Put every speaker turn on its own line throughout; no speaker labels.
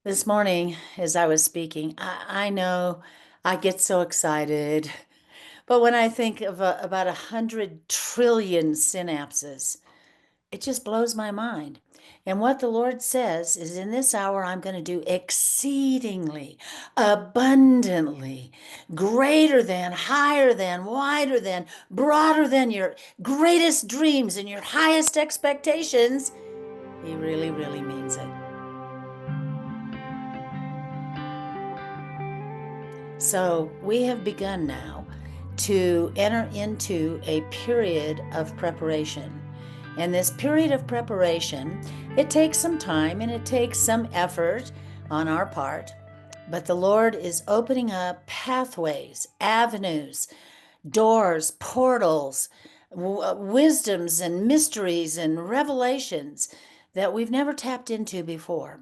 This morning, as I was speaking, I know I get so excited, but when I think of about 100 trillion synapses, it just blows my mind. And what the Lord says is, in this hour, I'm going to do exceedingly, abundantly, greater than, higher than, wider than, broader than your greatest dreams and your highest expectations. He really, really means it. So we have begun now to enter into a period of preparation. And this period of preparation, it takes some time and it takes some effort on our part. But the Lord is opening up pathways, avenues, doors, portals, wisdoms and mysteries and revelations that we've never tapped into before.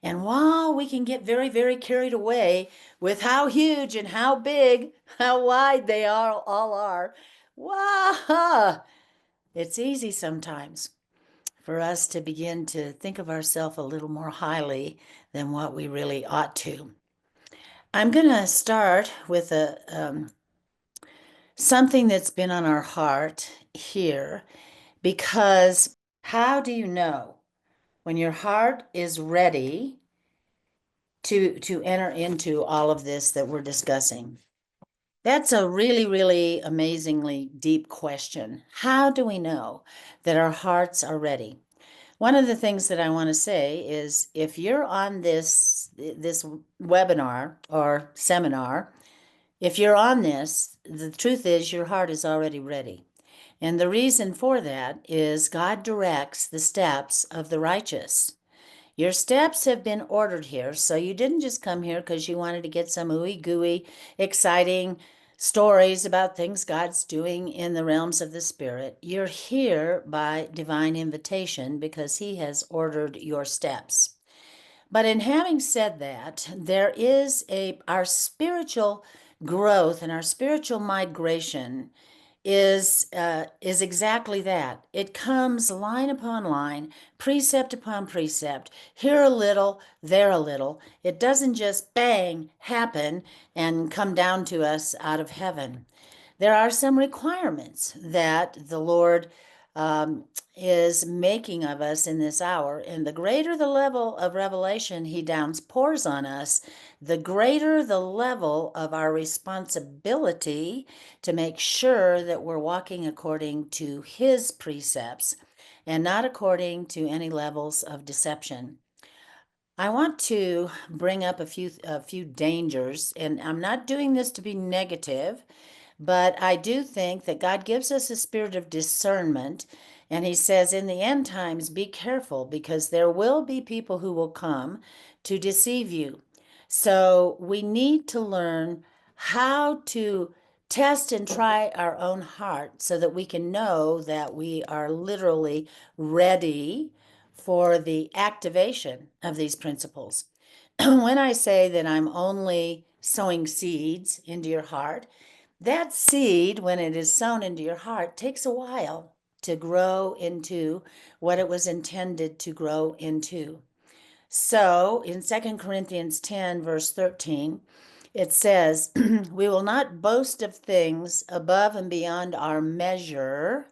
And while we can get very, very carried away with how huge and how big, how wide they all are, wow, it's easy sometimes for us to begin to think of ourselves a little more highly than what we really ought to. I'm going to start with something that's been on our heart here, because how do you know when your heart is ready to enter into all of this that we're discussing? That's a really, really amazingly deep question. How do we know that our hearts are ready? One of the things that I want to say is, if you're on this webinar or seminar, if you're on this, the truth is your heart is already ready. And the reason for that is God directs the steps of the righteous. Your steps have been ordered here, so you didn't just come here because you wanted to get some ooey gooey, exciting stories about things God's doing in the realms of the Spirit. You're here by divine invitation because He has ordered your steps. But in having said that, there is our spiritual growth and our spiritual migration is exactly that. It comes line upon line, precept upon precept, here a little, there a little. It doesn't just bang happen and come down to us out of heaven. There are some requirements that the Lord um, is making of us in this hour. And the greater the level of revelation He downpours on us, the greater the level of our responsibility to make sure that we're walking according to His precepts and not according to any levels of deception. I want to bring up a few dangers, and I'm not doing this to be negative, but I do think that God gives us a spirit of discernment. And He says, in the end times, be careful, because there will be people who will come to deceive you. So we need to learn how to test and try our own heart so that we can know that we are literally ready for the activation of these principles. When I say that I'm only sowing seeds into your heart, that seed, when it is sown into your heart, takes a while to grow into what it was intended to grow into. So in 2 Corinthians 10, verse 13, it says, we will not boast of things above and beyond our measure,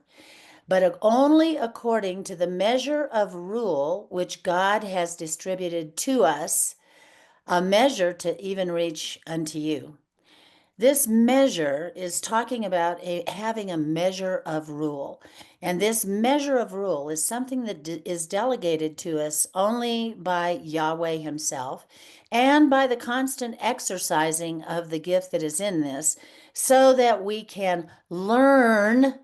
but only according to the measure of rule which God has distributed to us, a measure to even reach unto you. This measure is talking about having a measure of rule. And this measure of rule is something that is delegated to us only by Yahweh Himself and by the constant exercising of the gift that is in this, so that we can learn.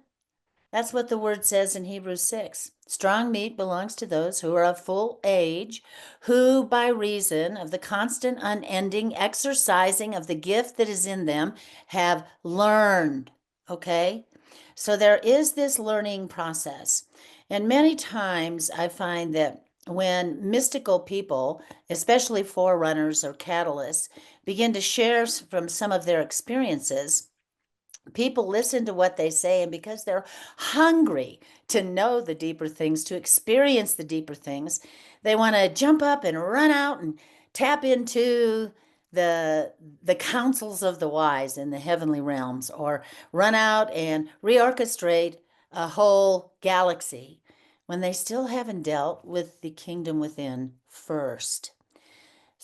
That's what the word says in Hebrews 6. Strong meat belongs to those who are of full age, who by reason of the constant, unending exercising of the gift that is in them have learned. Okay? So there is this learning process. And many times I find that when mystical people, especially forerunners or catalysts, begin to share from some of their experiences, people listen to what they say, and because they're hungry to know the deeper things, to experience the deeper things, they want to jump up and run out and tap into the counsels of the wise in the heavenly realms, or run out and reorchestrate a whole galaxy when they still haven't dealt with the kingdom within first.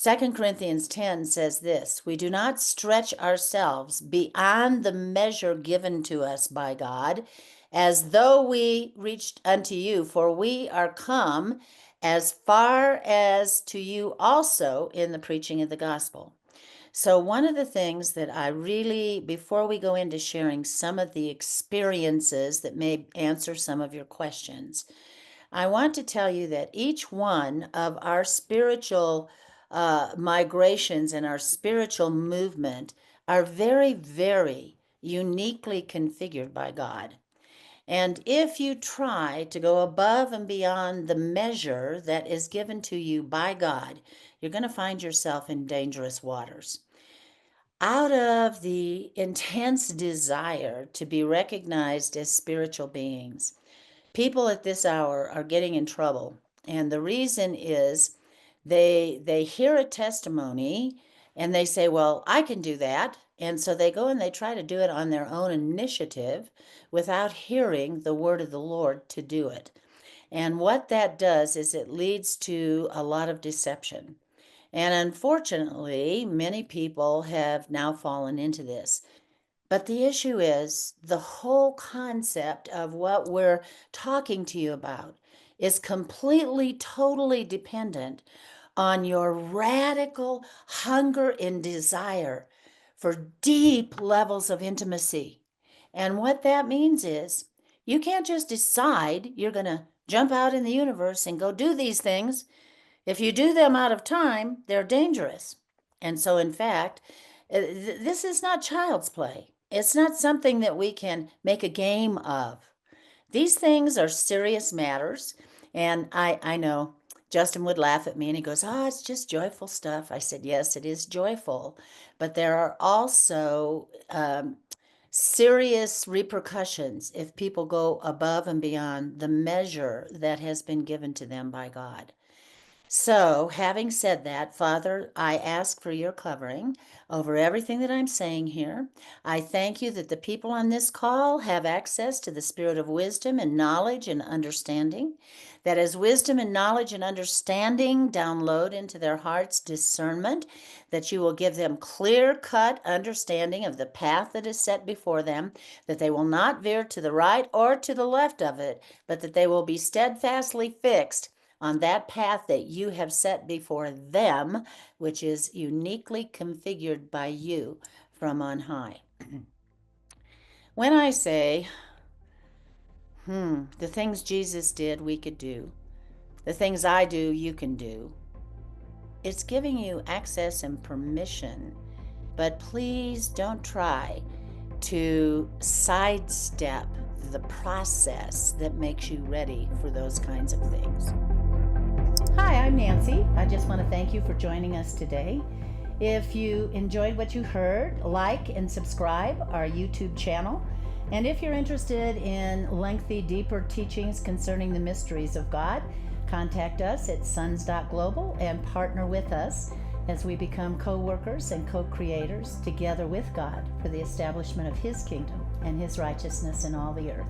2 Corinthians 10 says this: we do not stretch ourselves beyond the measure given to us by God, as though we reached unto you, for we are come as far as to you also in the preaching of the gospel. So one of the things that I really, before we go into sharing some of the experiences that may answer some of your questions, I want to tell you that each one of our spiritual migrations and our spiritual movement are very, very uniquely configured by God. And if you try to go above and beyond the measure that is given to you by God, you're going to find yourself in dangerous waters. Out of the intense desire to be recognized as spiritual beings, people at this hour are getting in trouble. And the reason is they hear a testimony and they say, well, I can do that. And so they go and they try to do it on their own initiative without hearing the word of the Lord to do it. And what that does is it leads to a lot of deception. And unfortunately, many people have now fallen into this. But the issue is the whole concept of what we're talking to you about is completely, totally dependent on your radical hunger and desire for deep levels of intimacy. And what that means is you can't just decide you're going to jump out in the universe and go do these things. If you do them out of time, they're dangerous. And so, in fact, this is not child's play. It's not something that we can make a game of. These things are serious matters. And I know Justin would laugh at me and he goes, oh, it's just joyful stuff. I said, yes, it is joyful. But there are also serious repercussions if people go above and beyond the measure that has been given to them by God. So, having said that, Father, I ask for your covering over everything that I'm saying here. I thank you that the people on this call have access to the spirit of wisdom and knowledge and understanding, that as wisdom and knowledge and understanding download into their hearts discernment, that you will give them clear-cut understanding of the path that is set before them, that they will not veer to the right or to the left of it, but that they will be steadfastly fixed on that path that you have set before them, which is uniquely configured by you from on high. When I say, the things Jesus did, we could do. The things I do, you can do. It's giving you access and permission, but please don't try to sidestep the process that makes you ready for those kinds of things. Hi, I'm Nancy. I just want to thank you for joining us today. If you enjoyed what you heard, like and subscribe our YouTube channel. And if you're interested in lengthy, deeper teachings concerning the mysteries of God, contact us at sons.global and partner with us as we become co-workers and co-creators together with God for the establishment of His kingdom and His righteousness in all the earth.